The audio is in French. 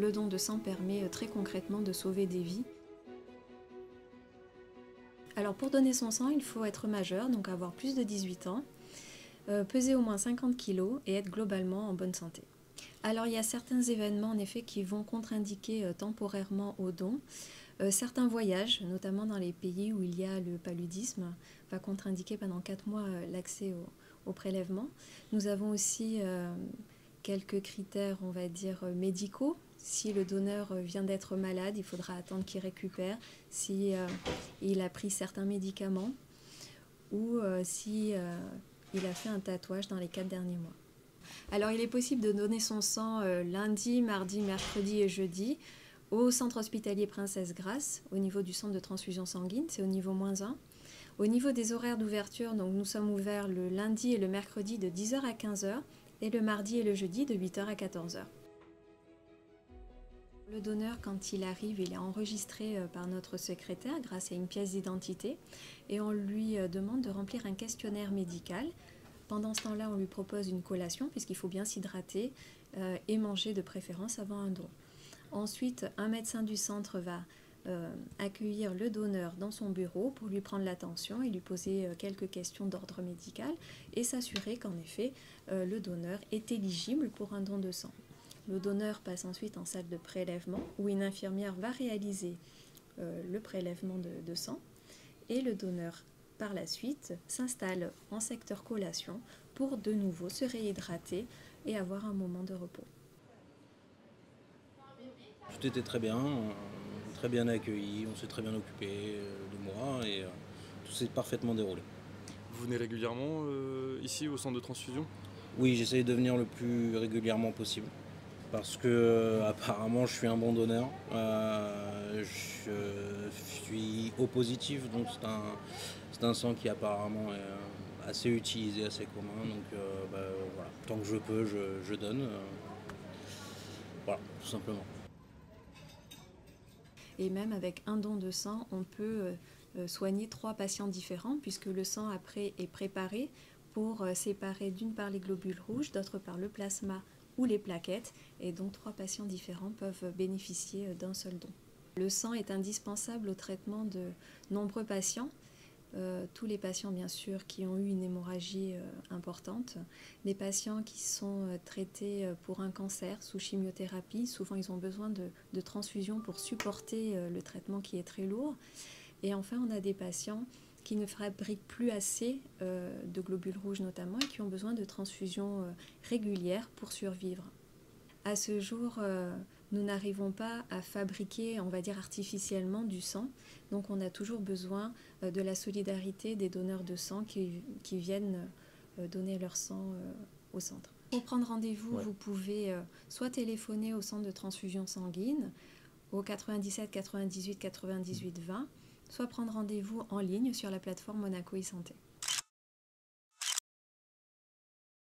le don de sang permet très concrètement de sauver des vies. Alors pour donner son sang, il faut être majeur, donc avoir plus de 18 ans, peser au moins 50 kg et être globalement en bonne santé. Alors il y a certains événements en effet qui vont contre-indiquer temporairement au don. Certains voyages, notamment dans les pays où il y a le paludisme, va contre-indiquer pendant 4 mois l'accès au prélèvement. Nous avons aussi quelques critères, on va dire, médicaux. Si le donneur vient d'être malade, il faudra attendre qu'il récupère. Si il a pris certains médicaments ou si il a fait un tatouage dans les 4 derniers mois. Alors il est possible de donner son sang lundi, mardi, mercredi et jeudi au centre hospitalier Princesse Grasse, au niveau du centre de transfusion sanguine, c'est au niveau -1. Au niveau des horaires d'ouverture, donc nous sommes ouverts le lundi et le mercredi de 10 h à 15 h et le mardi et le jeudi de 8 h à 14 h. Le donneur, quand il arrive, il est enregistré par notre secrétaire grâce à une pièce d'identité et on lui demande de remplir un questionnaire médical. Pendant ce temps-là, on lui propose une collation puisqu'il faut bien s'hydrater et manger de préférence avant un don. Ensuite, un médecin du centre va accueillir le donneur dans son bureau pour lui prendre la tension et lui poser quelques questions d'ordre médical et s'assurer qu'en effet, le donneur est éligible pour un don de sang. Le donneur passe ensuite en salle de prélèvement où une infirmière va réaliser le prélèvement de sang et le donneur par la suite s'installe en secteur collation pour de nouveau se réhydrater et avoir un moment de repos. Tout était très bien accueilli, on s'est très bien occupé de moi et tout s'est parfaitement déroulé. Vous venez régulièrement ici au centre de transfusion? Oui, j'essaye de venir le plus régulièrement possible parce que apparemment je suis un bon donneur. Je suis O positif, donc c'est un sang qui apparemment est assez utilisé, assez commun. Donc voilà, tant que je peux, je donne. Voilà, tout simplement. Et même avec un don de sang, on peut soigner 3 patients différents puisque le sang après est préparé pour séparer d'une part les globules rouges, d'autre part le plasma ou les plaquettes, et donc 3 patients différents peuvent bénéficier d'un seul don. Le sang est indispensable au traitement de nombreux patients. Tous les patients bien sûr qui ont eu une hémorragie importante, les patients qui sont traités pour un cancer sous chimiothérapie, souvent ils ont besoin de transfusion pour supporter le traitement qui est très lourd. Et enfin on a des patients qui ne fabriquent plus assez de globules rouges notamment et qui ont besoin de transfusions régulières pour survivre. À ce jour, nous n'arrivons pas à fabriquer, on va dire artificiellement, du sang. Donc on a toujours besoin de la solidarité des donneurs de sang qui viennent donner leur sang au centre. Pour prendre rendez-vous, vous pouvez soit téléphoner au centre de transfusion sanguine au 97 98 98 20, soit prendre rendez-vous en ligne sur la plateforme Monaco e-Santé.